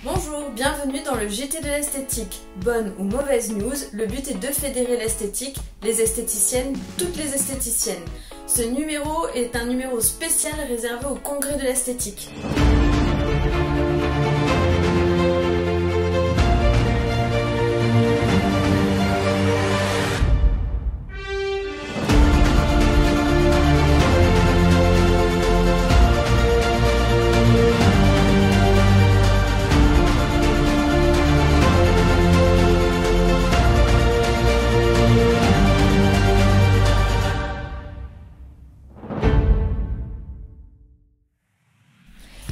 Bonjour, bienvenue dans le JT de l'esthétique. Bonne ou mauvaise news, le but est de fédérer l'esthétique, les esthéticiennes, toutes les esthéticiennes. Ce numéro est un numéro spécial réservé au congrès de l'esthétique.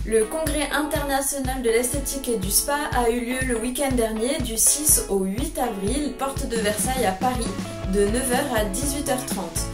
Le congrès international de l'esthétique et du spa a eu lieu le week-end dernier du 6 au 8 avril, porte de Versailles à Paris, de 9h à 18h30.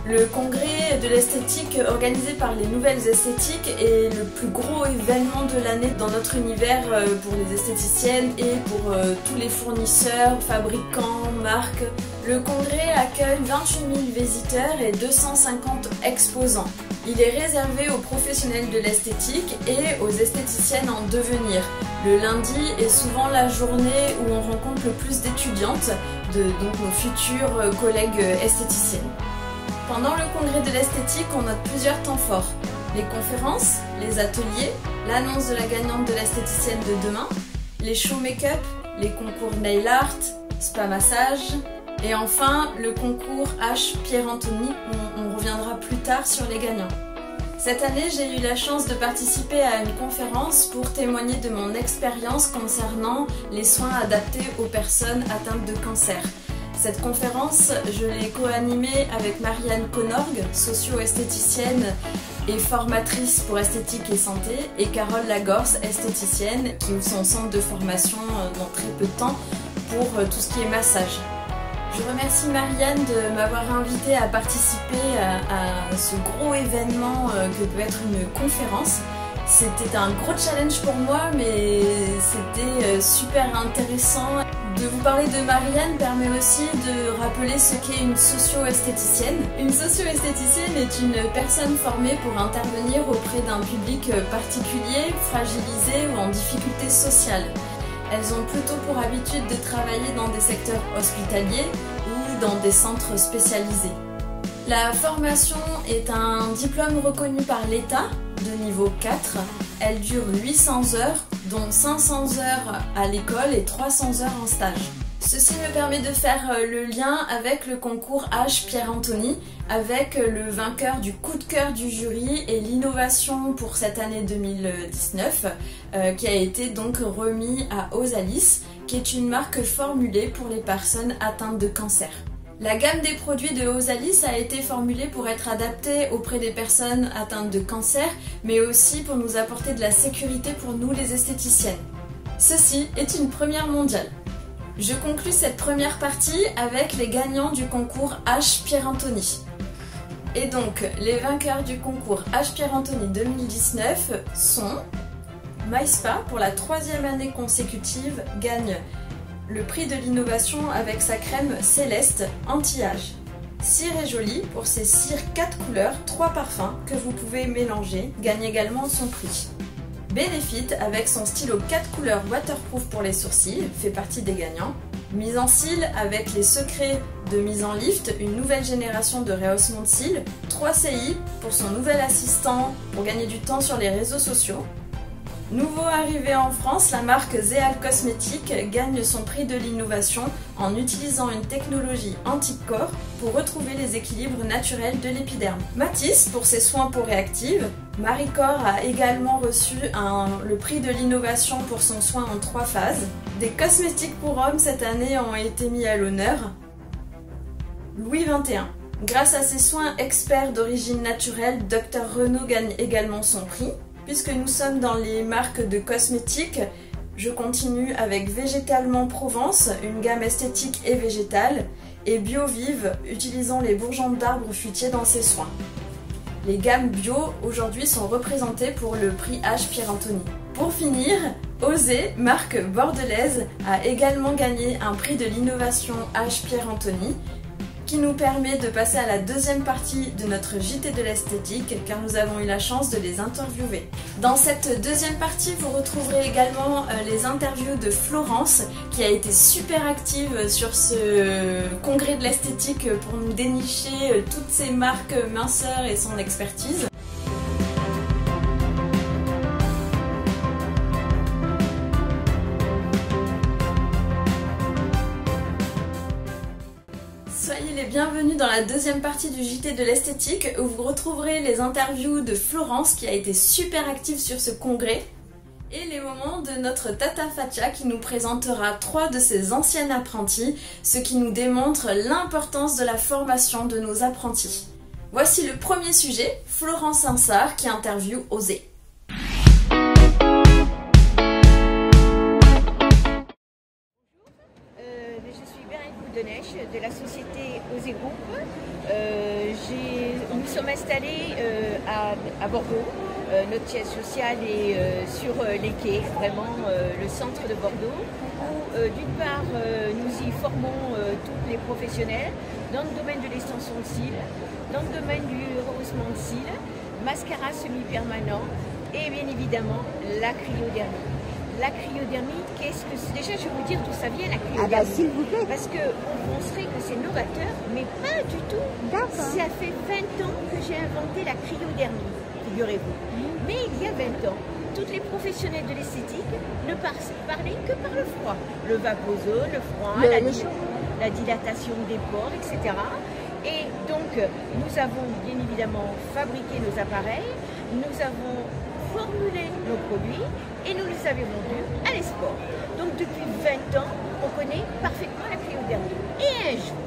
Le congrès de l'esthétique organisé par les Nouvelles Esthétiques est le plus gros événement de l'année dans notre univers pour les esthéticiennes et pour tous les fournisseurs, fabricants, marques. Le congrès accueille 28 000 visiteurs et 250 exposants. Il est réservé aux professionnels de l'esthétique et aux esthéticiennes en devenir. Le lundi est souvent la journée où on rencontre le plus d'étudiantes, donc nos futures collègues esthéticiennes. Pendant le congrès de l'esthétique, on note plusieurs temps forts. Les conférences, les ateliers, l'annonce de la gagnante de l'esthéticienne de demain, les shows make-up, les concours nail art, spa massage, et enfin le concours H Pierre Anthony, où on reviendra plus tard sur les gagnants. Cette année, j'ai eu la chance de participer à une conférence pour témoigner de mon expérience concernant les soins adaptés aux personnes atteintes de cancer. Cette conférence, je l'ai co-animée avec Marianne Conorgue, socio-esthéticienne et formatrice pour esthétique et santé, et Carole Lagorce, esthéticienne, qui ouvre son centre de formation dans très peu de temps pour tout ce qui est massage. Je remercie Marianne de m'avoir invitée à participer à ce gros événement que peut être une conférence. C'était un gros challenge pour moi, mais c'était super intéressant. De vous parler de Marianne permet aussi de rappeler ce qu'est une socio-esthéticienne. Une socio-esthéticienne est une personne formée pour intervenir auprès d'un public particulier, fragilisé ou en difficulté sociale. Elles ont plutôt pour habitude de travailler dans des secteurs hospitaliers ou dans des centres spécialisés. La formation est un diplôme reconnu par l'État de niveau 4. Elle dure 800 heures, dont 500 heures à l'école et 300 heures en stage. Ceci me permet de faire le lien avec le concours H Pierre Anthony, avec le vainqueur du coup de cœur du jury et l'innovation pour cette année 2019, qui a été donc remis à Osalis, qui est une marque formulée pour les personnes atteintes de cancer. La gamme des produits de Osalis a été formulée pour être adaptée auprès des personnes atteintes de cancer, mais aussi pour nous apporter de la sécurité pour nous les esthéticiennes. Ceci est une première mondiale. Je conclus cette première partie avec les gagnants du concours H Pierre Anthony. Et donc, les vainqueurs du concours H Pierre Anthony 2019 sont MySpa, pour la 3e année consécutive, gagne le prix de l'innovation avec sa crème Céleste anti-âge. Cire et Jolie, pour ses cires 4 couleurs, 3 parfums que vous pouvez mélanger, gagne également son prix. Benefit, avec son stylo 4 couleurs waterproof pour les sourcils, fait partie des gagnants. Mise en cils, avec les secrets de mise en lift, une nouvelle génération de rehaussement de cils. 3 CI, pour son nouvel assistant pour gagner du temps sur les réseaux sociaux. Nouveau arrivé en France, la marque Zéal Cosmétiques gagne son prix de l'innovation en utilisant une technologie anti-corps pour retrouver les équilibres naturels de l'épiderme. Matisse, pour ses soins peau réactive. Marie-Corps a également reçu le prix de l'innovation pour son soin en 3 phases. Des cosmétiques pour hommes cette année ont été mis à l'honneur. Louis XXI. Grâce à ses soins experts d'origine naturelle, Dr Renaud gagne également son prix. Puisque nous sommes dans les marques de cosmétiques, je continue avec Végétalement Provence, une gamme esthétique et végétale, et BioVive, utilisant les bourgeons d'arbres fruitiers dans ses soins. Les gammes bio aujourd'hui sont représentées pour le prix H Pierre Anthony. Pour finir, Osée, marque bordelaise, a également gagné un prix de l'innovation H Pierre Anthony, qui nous permet de passer à la deuxième partie de notre JT de l'esthétique car nous avons eu la chance de les interviewer. Dans cette deuxième partie, vous retrouverez également les interviews de Florence qui a été super active sur ce congrès de l'esthétique pour nous dénicher toutes ces marques minceurs et son expertise. Soyez les bienvenus dans la deuxième partie du JT de l'esthétique où vous retrouverez les interviews de Florence qui a été super active sur ce congrès et les moments de notre Tata Fatia qui nous présentera 3 de ses anciennes apprenties, ce qui nous démontre l'importance de la formation de nos apprentis. Voici le premier sujet, Florence Insart qui interviewe Osée. De la société Osée Group. Nous sommes installés à Bordeaux. Notre siège social est sur les quais, vraiment le centre de Bordeaux, où d'une part nous y formons tous les professionnels dans le domaine de l'extension de cils, dans le domaine du rehaussement de cils, mascara semi-permanent et bien évidemment la cryodermie. La cryodermie, qu'est-ce que c'est? Déjà, je vais vous dire d'où ça vient la cryodermie. Ah bah, s'il vous plaît. Parce qu'on penserait que c'est novateur, mais pas du tout. Ça fait 20 ans que j'ai inventé la cryodermie, figurez-vous. Mais il y a 20 ans, toutes les professionnels de l'esthétique ne parlaient que par le froid. Le vaposol, le froid, la dilatation des pores, etc. Et donc, nous avons bien évidemment fabriqué nos appareils, nous avons formulé nos produits et nous les avions vendus à l'export. Donc depuis 20 ans, on connaît parfaitement la cryodermie. Et un jour,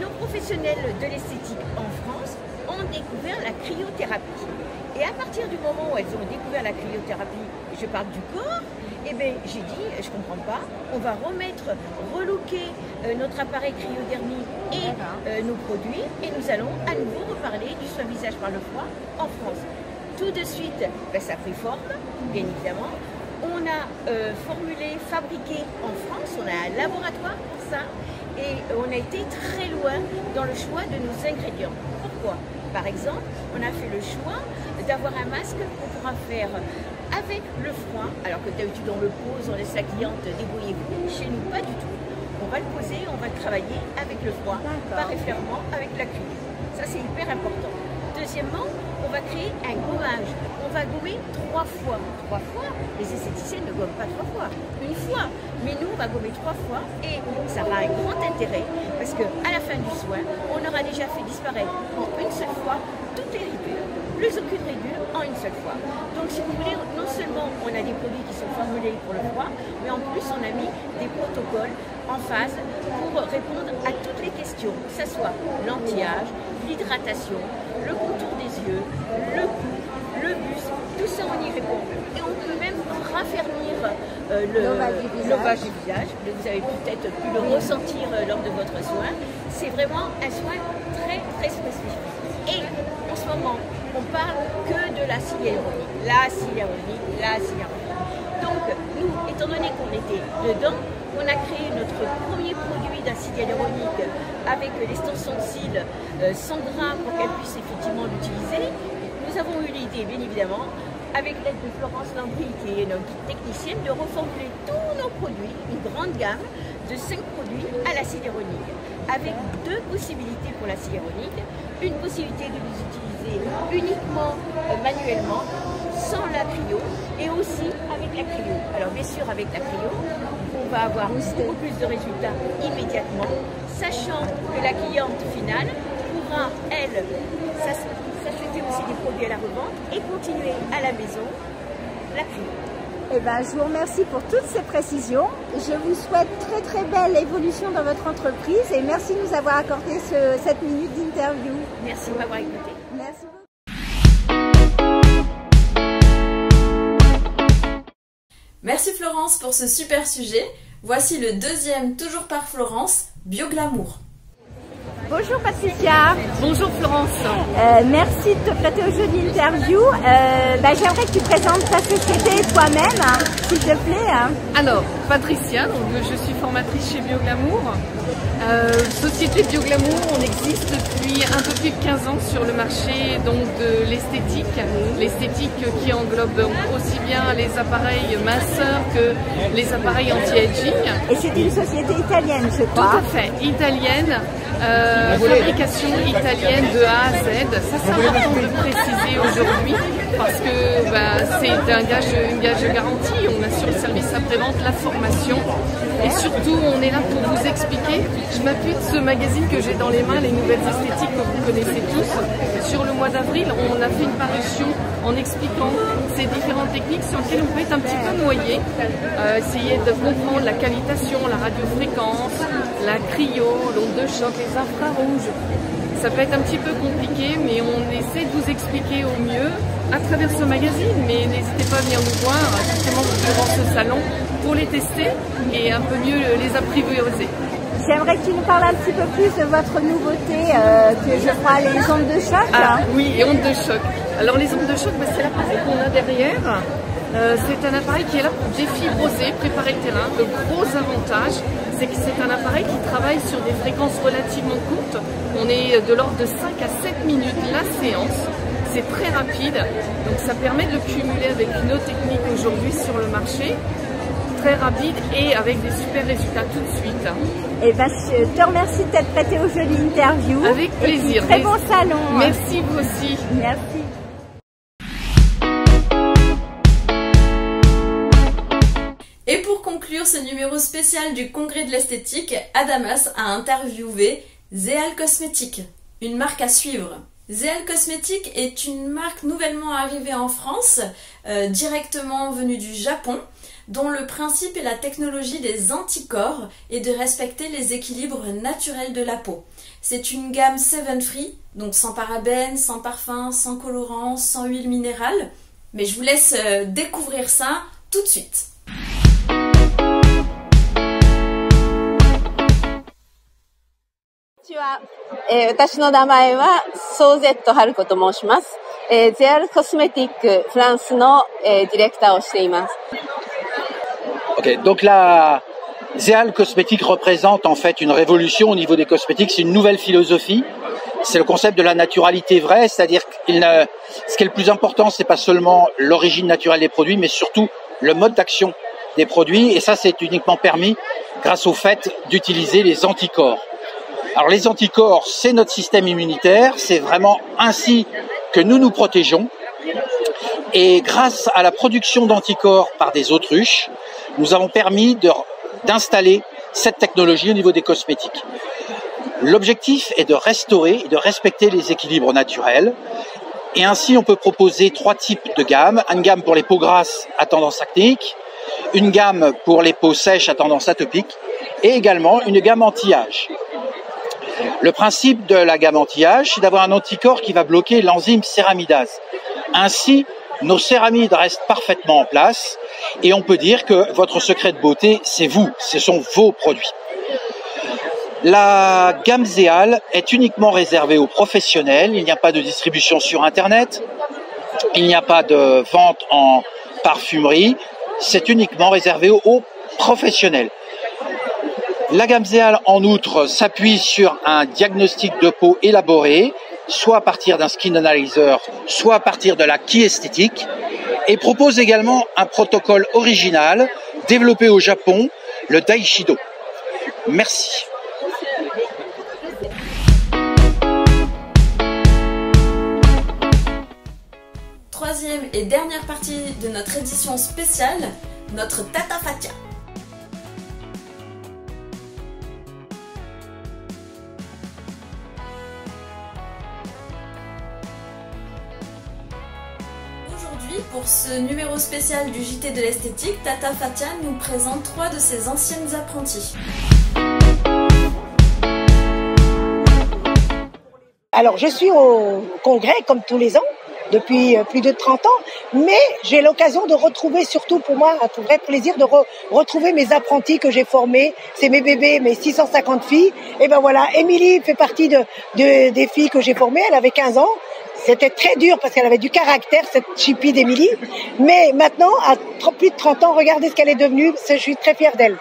nos professionnels de l'esthétique en France ont découvert la cryothérapie. Et à partir du moment où elles ont découvert la cryothérapie, je parle du corps, eh bien j'ai dit, je ne comprends pas, on va relooker notre appareil cryodermie et nos produits et nous allons à nouveau reparler du soin visage par le froid en France. Tout de suite, ça a pris forme, bien évidemment. On a formulé, fabriqué en France, on a un laboratoire pour ça et on a été très loin dans le choix de nos ingrédients. Pourquoi? Par exemple, on a fait le choix d'avoir un masque qu'on pourra faire avec le froid, alors que d'habitude on le pose, on laisse la cliente débrouiller-vous. Chez nous, pas du tout. On va le poser, on va le travailler avec le froid, par effleurement, avec la cryo. Ça, c'est hyper important. Deuxièmement, on va créer un gommage. On va gommer 3 fois. 3 fois, les esthéticiennes ne gomment pas 3 fois, une fois. Mais nous, on va gommer 3 fois et ça aura un grand intérêt parce qu'à la fin du soin, on aura déjà fait disparaître en une seule fois toutes les ridules. Plus aucune ridule en une seule fois. Donc si vous voulez, non seulement on a des produits qui sont formulés pour le froid, mais en plus on a mis des protocoles en phase pour répondre à toutes les questions, que ce soit l'anti-âge, l'hydratation, le contour des yeux, le cou, le buste, tout ça on y répond. Et on peut même raffermir l'ovage du visage. Vous avez peut-être pu le ressentir lors de votre soin. C'est vraiment un soin très très spécifique. Et en ce moment, on parle que de la cils hyaluronique. La cils hyaluronique, la cils hyaluronique. Donc nous, étant donné qu'on était dedans, on a créé notre premier produit d'acide hyaluronique avec l'extension de cils sans gras pour qu'elle puisse effectivement l'utiliser. Nous avons eu l'idée, bien évidemment, avec l'aide de Florence Landry, qui est notre technicienne, de reformuler tous nos produits, une grande gamme de 5 produits à l'acide hyaluronique, avec 2 possibilités pour l'acide hyaluronique, une possibilité de les utiliser uniquement manuellement, sans la cryo, et aussi avec la cryo. Alors bien sûr, avec la cryo, on va avoir beaucoup plus de résultats immédiatement, sachant que la cliente finale pourra, elle, s'acheter aussi des produits à la revente et continuer à la maison la cryo. Eh ben, je vous remercie pour toutes ces précisions. Je vous souhaite très très belle évolution dans votre entreprise et merci de nous avoir accordé cette minute d'interview. Merci de m'avoir écouté. Merci beaucoup. Merci Florence pour ce super sujet. Voici le deuxième, toujours par Florence, Bioglamour. Bonjour Patricia. Bonjour Florence. Merci de te prêter au jeu d'interview. J'aimerais que tu présentes ta société et toi-même, hein, s'il te plaît. Alors, Patricia, donc, je suis formatrice chez Bioglamour. Société Bioglamour, on existe depuis un peu plus de 15 ans sur le marché donc, de l'esthétique. L'esthétique qui englobe aussi bien les appareils minceurs que les appareils anti-aging. Et c'est une société italienne, je crois. Tout à fait, italienne. Fabrication italienne de A à Z. Ça c'est important de le préciser aujourd'hui parce que c'est une gage de garantie. On assure le service après-vente, la formation et surtout on est là pour vous expliquer. Je m'appuie de ce magazine que j'ai dans les mains, les nouvelles esthétiques que vous connaissez tous. Sur le mois d'avril, on a fait une parution en expliquant ces différentes techniques sur lesquelles on peut être un petit peu noyé. Essayer de comprendre la cavitation, la radiofréquence, la cryo, l'onde de choc, les infrarouges. Ça peut être un petit peu compliqué, mais on essaie de vous expliquer au mieux à travers ce magazine. Mais n'hésitez pas à venir nous voir justement durant ce salon pour les tester et un peu mieux les apprivoiser. J'aimerais que tu nous parles un petit peu plus de votre nouveauté, que je crois les ondes de choc. Ah oui, et ondes de choc. Alors les ondes de choc, c'est l'appareil qu'on a derrière. C'est un appareil qui est là pour défibroser, préparer le terrain. Le gros avantage, c'est que c'est un appareil qui travaille sur des fréquences relativement courtes. On est de l'ordre de 5 à 7 minutes la séance. C'est très rapide, donc ça permet de le cumuler avec une autre technique aujourd'hui sur le marché. Très rapide et avec des super résultats tout de suite. Et je te remercie de t'être prêté au jeu d'interview. Avec plaisir. Et très bon salon. Merci vous aussi. Merci. Et pour conclure ce numéro spécial du Congrès de l'esthétique, Adamas a interviewé Zeal Cosmetics, une marque à suivre. Zeal Cosmetics est une marque nouvellement arrivée en France, directement venue du Japon, dont le principe et la technologie des anticorps est de respecter les équilibres naturels de la peau. C'est une gamme 7 free, donc sans parabènes, sans parfum, sans colorant, sans huile minérale. Mais je vous laisse découvrir ça tout de suite. 私の名前はソーゼットハルコと申します。ゼアルコスメティックフランスのディレクターをしています。Ok, donc la Zeal Cosmetics représente en fait une révolution au niveau des cosmétiques. C'est une nouvelle philosophie. C'est le concept de la naturalité vraie, c'est-à-dire que ce qui est le plus important, c'est pas seulement l'origine naturelle des produits, mais surtout le mode d'action des produits. Et ça, c'est uniquement permis grâce au fait d'utiliser les anticorps. Alors les anticorps, c'est notre système immunitaire, c'est vraiment ainsi que nous nous protégeons. Et grâce à la production d'anticorps par des autruches, nous avons permis d'installer cette technologie au niveau des cosmétiques. L'objectif est de restaurer et de respecter les équilibres naturels. Et ainsi, on peut proposer 3 types de gammes. Une gamme pour les peaux grasses à tendance acnéique, une gamme pour les peaux sèches à tendance atopique et également une gamme anti-âge. Le principe de la gamme anti-âge, c'est d'avoir un anticorps qui va bloquer l'enzyme céramidase. Ainsi, nos céramides restent parfaitement en place et on peut dire que votre secret de beauté, c'est vous, ce sont vos produits. La gamme Zeal est uniquement réservée aux professionnels, il n'y a pas de distribution sur Internet, il n'y a pas de vente en parfumerie, c'est uniquement réservé aux professionnels. La gamme Zeal, en outre, s'appuie sur un diagnostic de peau élaboré, soit à partir d'un skin analyzer, soit à partir de la Ki esthétique, et propose également un protocole original développé au Japon, le Daishido. Merci. Troisième et dernière partie de notre édition spéciale, notre Tata Fatia. Aujourd'hui, pour ce numéro spécial du JT de l'esthétique, Tata Fatia nous présente 3 de ses anciennes apprenties. Alors, je suis au congrès, comme tous les ans, depuis plus de 30 ans, mais j'ai l'occasion de retrouver, surtout pour moi, un vrai plaisir de retrouver mes apprentis que j'ai formés. C'est mes bébés, mes 650 filles. Et ben voilà, Émilie fait partie des filles que j'ai formées. Elle avait 15 ans. C'était très dur parce qu'elle avait du caractère, cette chipie d'Émilie. Mais maintenant, à plus de 30 ans, regardez ce qu'elle est devenue. Je suis très fière d'elle.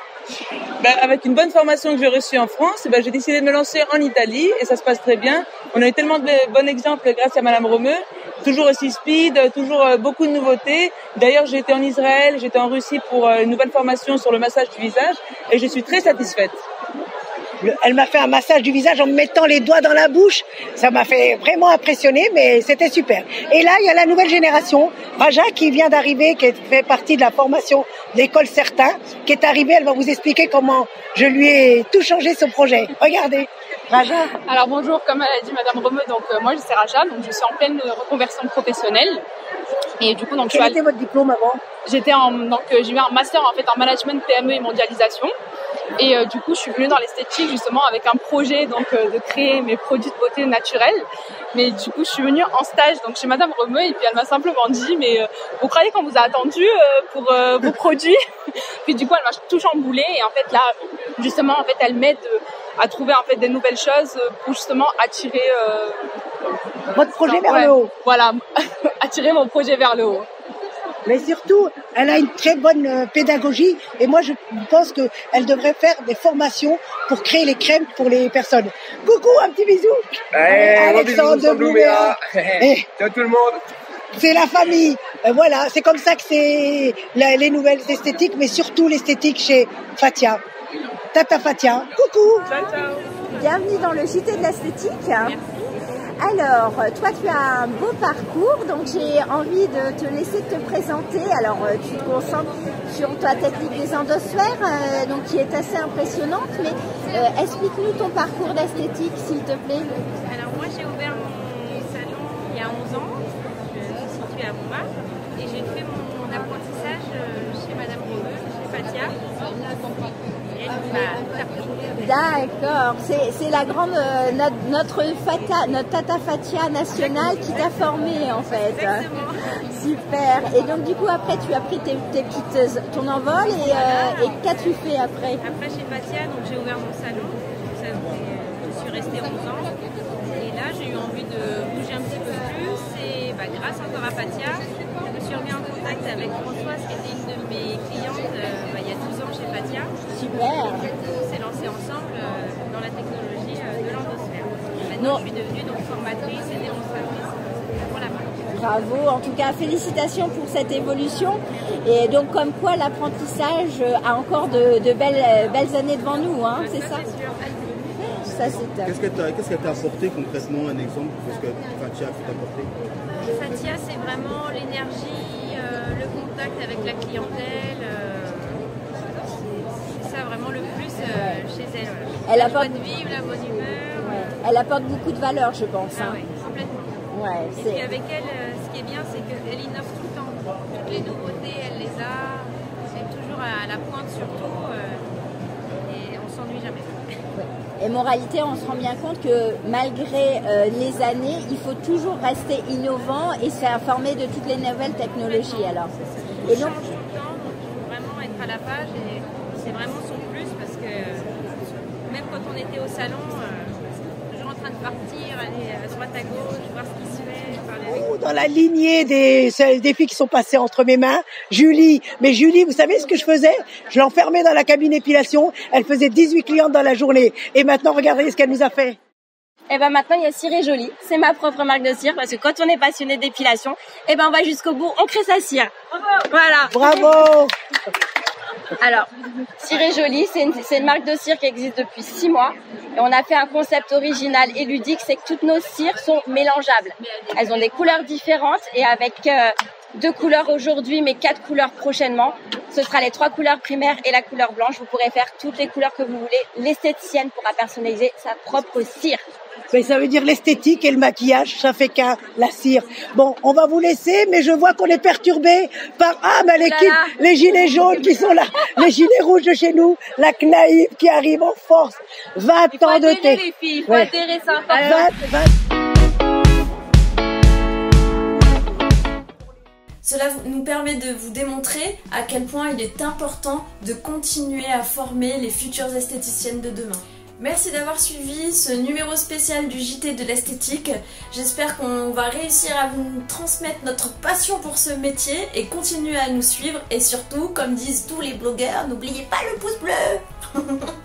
Avec une bonne formation que j'ai reçue en France, j'ai décidé de me lancer en Italie et ça se passe très bien. On a eu tellement de bons exemples grâce à Madame Romeu. Toujours aussi speed, toujours beaucoup de nouveautés. D'ailleurs, j'ai été en Israël, j'étais en Russie pour une nouvelle formation sur le massage du visage et je suis très satisfaite. Elle m'a fait un massage du visage en me mettant les doigts dans la bouche. Ça m'a fait vraiment impressionner, mais c'était super. Et là, il y a la nouvelle génération, Raja, qui vient d'arriver, qui fait partie de la formation de l'école Certain, qui est arrivée. Elle va vous expliquer comment je lui ai tout changé ce projet. Regardez, Raja. Alors bonjour, comme a dit Madame Romeu, donc moi c'est Raja, donc je suis en pleine reconversion professionnelle. Et du coup, donc quel était votre diplôme avant? J'ai eu un master en fait en management PME et mondialisation. Et du coup, je suis venue dans l'esthétique justement avec un projet de créer mes produits de beauté naturels. Mais du coup, je suis venue en stage donc chez Madame Romeu et puis elle m'a simplement dit mais vous croyez qu'on vous a attendu pour vos produits? Puis du coup, elle m'a tout chamboulé et en fait là, justement, en fait, elle m'aide à trouver en fait des nouvelles choses pour justement attirer votre projet vers le haut. Voilà, attirer mon projet vers le haut. Mais surtout, elle a une très bonne pédagogie et moi je pense qu'elle devrait faire des formations pour créer les crèmes pour les personnes. Coucou, un petit bisou. Alexandre de Blouméa. Ciao tout le monde. C'est la famille. Voilà, c'est comme ça que c'est les nouvelles esthétiques, mais surtout l'esthétique chez Fatia. Tata Fatia. Coucou. Ciao, ciao. Bienvenue dans le JT de l'esthétique. Alors, toi, tu as un beau parcours, donc j'ai envie de te laisser te présenter. Alors, tu te concentres sur ta technique des endosphères, donc qui est assez impressionnante, mais explique-nous ton parcours d'esthétique, s'il te plaît. Alors, moi, j'ai ouvert mon salon il y a 11 ans, je suis située à Montmartre, et j'ai fait mon apprentissage chez Madame Romeu, chez Fatia. Et elle m'a tout appris. D'accord, c'est la grande, notre Tata Fatia nationale qui t'a formée en fait. Exactement. Super. Et donc du coup après tu as pris ton envol et qu'as-tu fait après? Après chez Fatia, donc j'ai ouvert mon salon. Je suis restée 11 ans. Et là j'ai eu envie de bouger un petit peu plus. Et grâce encore à Fatia, je me suis remis en contact avec Françoise qui était une de mes clientes il y a 12 ans chez Fatia. Super. On s'est lancé ensemble dans la technologie de l'endosphère. Maintenant, je suis devenue donc formatrice et démonstratrice pour la marque. Bravo, en tout cas, félicitations pour cette évolution. Et donc, comme quoi l'apprentissage a encore de belles années devant nous, hein, c'est ça? C'est sûr. Ça, c'est top. Qu'est-ce qu'elle t'a apporté concrètement, un exemple de ce que Fatia a pu t'apporter? Fatia, c'est vraiment l'énergie, le contact avec la clientèle. C'est ça vraiment le plus chez elle. Elle la apporte... joie de vivre, la bonne humeur. Ouais. Elle apporte beaucoup de valeur, je pense. Ah oui, complètement. Ouais, et puis avec elle, ce qui est bien, c'est qu'elle innove tout le temps. Toutes les nouveautés, elle les a. C'est toujours à la pointe surtout. Et on s'ennuie jamais. Et moralité, on se rend bien compte que malgré les années, il faut toujours rester innovant et s'informer de toutes les nouvelles technologies. Alors. Et donc, change tout le temps, donc il faut vraiment être à la page et c'est vraiment son plus parce que même quand on était au salon, toujours en train de partir, aller à droite à gauche, voir ce qui se fait, parler avec... Dans la lignée des filles qui sont passées entre mes mains, Julie. Mais Julie, vous savez ce que je faisais? Je l'enfermais dans la cabine épilation. Elle faisait 18 clientes dans la journée. Et maintenant, regardez ce qu'elle nous a fait. Et maintenant, il y a Cire et Jolie. C'est ma propre marque de cire parce que quand on est passionné d'épilation, on va jusqu'au bout, on crée sa cire. Voilà. Bravo. Alors, Cire et Jolie, c'est une marque de cire qui existe depuis 6 mois. Et on a fait un concept original et ludique, c'est que toutes nos cires sont mélangeables. Elles ont des couleurs différentes et avec 2 couleurs aujourd'hui, mais 4 couleurs prochainement. Ce sera les 3 couleurs primaires et la couleur blanche. Vous pourrez faire toutes les couleurs que vous voulez. L'esthéticienne pourra personnaliser sa propre cire. Mais ça veut dire l'esthétique et le maquillage, ça fait qu'un, la cire. Bon, on va vous laisser, mais je vois qu'on est perturbé par l'équipe, les gilets jaunes qui sont là, les gilets rouges de chez nous, la CNAIP qui arrive en force. 20 ans de thé. Les filles, il faut atterrir ça. Cela nous permet de vous démontrer à quel point il est important de continuer à former les futures esthéticiennes de demain. Merci d'avoir suivi ce numéro spécial du JT de l'esthétique. J'espère qu'on va réussir à vous transmettre notre passion pour ce métier et continuer à nous suivre. Et surtout, comme disent tous les blogueurs, n'oubliez pas le pouce bleu.